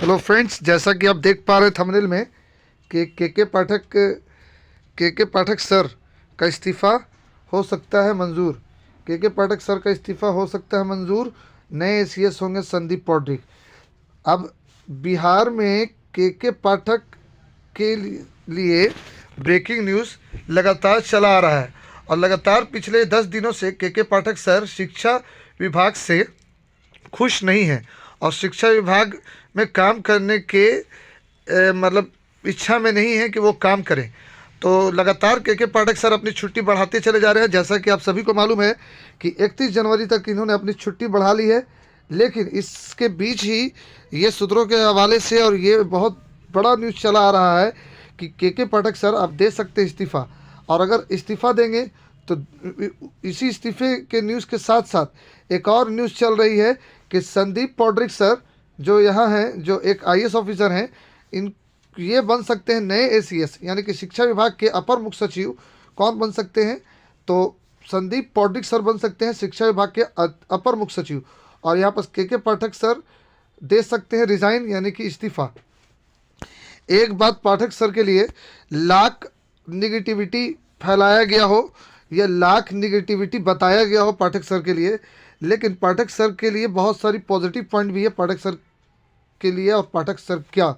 Hello friends, जैसा कि आप देख पा रहे थंबनेल में कि के पाठक सर का इस्तीफ़ा हो सकता है मंजूर। के पाठक सर का इस्तीफ़ा हो सकता है मंजूर। नए एसीएस होंगे संदीप पौड्रिक। अब बिहार में के पाठक के लिए ब्रेकिंग न्यूज़ लगातार चला आ रहा है और लगातार पिछले 10 दिनों से के पाठक सर शिक्षा विभाग से खुश नहीं हैं और शिक्षा विभाग में काम करने के मतलब इच्छा में नहीं है कि वो काम करें। तो लगातार के पाठक सर अपनी छुट्टी बढ़ाते चले जा रहे हैं। जैसा कि आप सभी को मालूम है कि 31 जनवरी तक इन्होंने अपनी छुट्टी बढ़ा ली है, लेकिन इसके बीच ही ये सूत्रों के हवाले से और ये बहुत बड़ा न्यूज़ चला आ रहा है कि के पाठक सर आप दे सकते हैं इस्तीफ़ा। और अगर इस्तीफ़ा देंगे तो इसी इस्तीफे के न्यूज़ के साथ साथ एक और न्यूज़ चल रही है कि संदीप पौड्रिक सर जो यहाँ हैं, जो एक आईएएस ऑफिसर हैं, इन ये बन सकते हैं नए एसीएस, यानी कि शिक्षा विभाग के अपर मुख्य सचिव। कौन बन सकते हैं? तो संदीप पौड्रिक सर बन सकते हैं शिक्षा विभाग के अपर मुख्य सचिव। और यहाँ पर के पाठक सर दे सकते हैं रिज़ाइन, यानी कि इस्तीफ़ा। एक बात पाठक सर के लिए लाख निगेटिविटी फैलाया गया हो या लाख निगेटिविटी बताया गया हो पाठक सर के लिए, लेकिन पाठक सर के लिए बहुत सारी पॉजिटिव पॉइंट भी है पाठक सर के लिए। और पाठक सर क्या,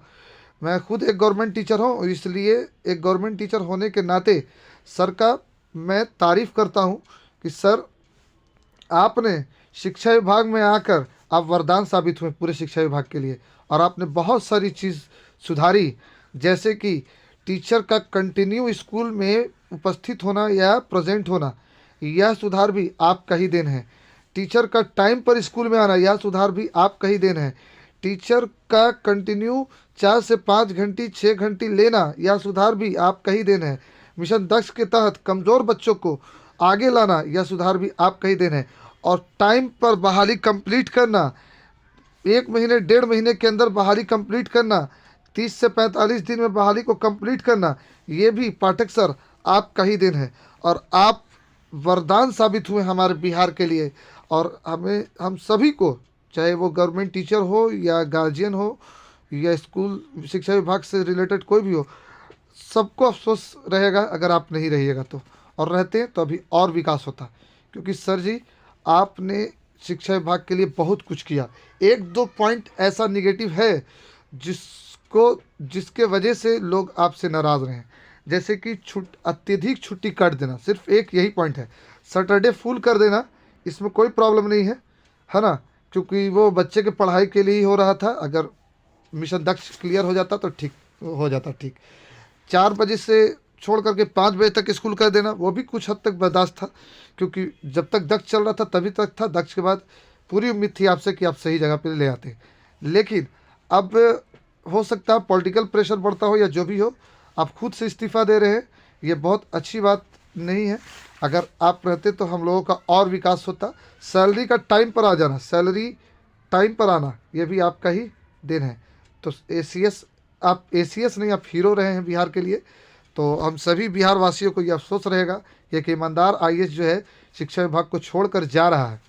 मैं खुद एक गवर्नमेंट टीचर हूँ, इसलिए एक गवर्नमेंट टीचर होने के नाते सर का मैं तारीफ़ करता हूँ कि सर आपने शिक्षा विभाग में आकर आप वरदान साबित हुए पूरे शिक्षा विभाग के लिए। और आपने बहुत सारी चीज़ सुधारी, जैसे कि टीचर का कंटिन्यू स्कूल में उपस्थित होना या प्रेजेंट होना, यह सुधार भी आपका ही देन है। टीचर का टाइम पर स्कूल में आना, यह सुधार भी आपका ही देन है। टीचर का कंटिन्यू 4 से 5 घंटी 6 घंटी लेना, यह सुधार भी आपका ही देन है। मिशन दक्ष के तहत कमज़ोर बच्चों को आगे लाना, यह सुधार भी आपका ही देन है। और टाइम पर बहाली कंप्लीट करना, 1 महीने 1.5 महीने के अंदर बहाली कंप्लीट करना, 30 से 45 दिन में बहाली को कंप्लीट करना, ये भी पाठक सर आपका ही देन है। और आप वरदान साबित हुए हमारे बिहार के लिए। और हम सभी को, चाहे वो गवर्नमेंट टीचर हो या गार्जियन हो या स्कूल शिक्षा विभाग से रिलेटेड कोई भी हो, सबको अफसोस रहेगा अगर आप नहीं रहिएगा तो। और रहते हैं तो अभी और विकास होता, क्योंकि सर जी आपने शिक्षा विभाग के लिए बहुत कुछ किया। 1-2 पॉइंट ऐसा निगेटिव है जिसके वजह से लोग आपसे नाराज़ रहे हैं, जैसे कि अत्यधिक छुट्टी काट देना। सिर्फ एक यही पॉइंट है, सैटरडे फुल कर देना, इसमें कोई प्रॉब्लम नहीं है ना, क्योंकि वो बच्चे के पढ़ाई के लिए ही हो रहा था। अगर मिशन दक्ष क्लियर हो जाता तो ठीक हो जाता। ठीक 4 बजे से छोड़ करके 5 बजे तक स्कूल कर देना, वो भी कुछ हद तक बर्दाश्त था, क्योंकि जब तक दक्ष चल रहा था तभी तक था। दक्ष के बाद पूरी उम्मीद थी आपसे कि आप सही जगह पे ले आते। लेकिन अब हो सकता है पॉलिटिकल प्रेशर बढ़ता हो या जो भी हो, आप खुद से इस्तीफ़ा दे रहे हैं, ये बहुत अच्छी बात नहीं है। अगर आप रहते तो हम लोगों का और विकास होता। सैलरी का टाइम पर आ जाना, सैलरी टाइम पर आना, ये भी आपका ही देन है। तो एसीएस, आप एसीएस नहीं, आप हीरो रहे हैं बिहार के लिए। तो हम सभी बिहार वासियों को ये अफसोस रहेगा कि एक ईमानदार आईएएस जो है शिक्षा विभाग को छोड़कर जा रहा है।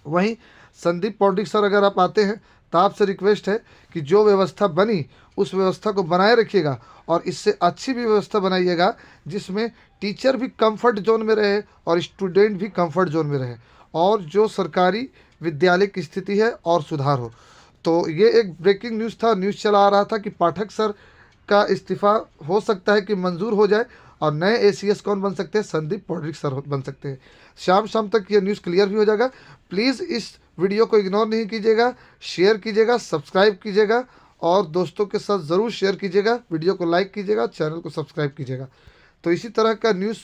वहीं संदीप पौड्रिक सर अगर आप आते हैं तो आपसे रिक्वेस्ट है कि जो व्यवस्था बनी उस व्यवस्था को बनाए रखिएगा और इससे अच्छी भी व्यवस्था बनाइएगा, जिसमें टीचर भी कंफर्ट जोन में रहे और स्टूडेंट भी कंफर्ट जोन में रहे, और जो सरकारी विद्यालय की स्थिति है और सुधार हो। तो ये एक ब्रेकिंग न्यूज़ था, न्यूज़ चला आ रहा था कि पाठक सर का इस्तीफ़ा हो सकता है कि मंजूर हो जाए और नए एसीएस कौन बन सकते हैं? संदीप पौड्रिक सर बन सकते हैं। शाम तक ये न्यूज़ क्लियर भी हो जाएगा। प्लीज़ इस वीडियो को इग्नोर नहीं कीजिएगा, शेयर कीजिएगा, सब्सक्राइब कीजिएगा और दोस्तों के साथ ज़रूर शेयर कीजिएगा। वीडियो को लाइक कीजिएगा, चैनल को सब्सक्राइब कीजिएगा। तो इसी तरह का न्यूज़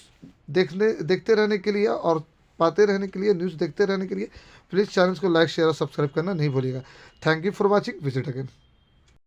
देखते रहने के लिए और पाते रहने के लिए, न्यूज़ देखते रहने के लिए प्लीज़ चैनल को लाइक शेयर और सब्सक्राइब करना नहीं भूलिएगा। Thank you for watching, visit again.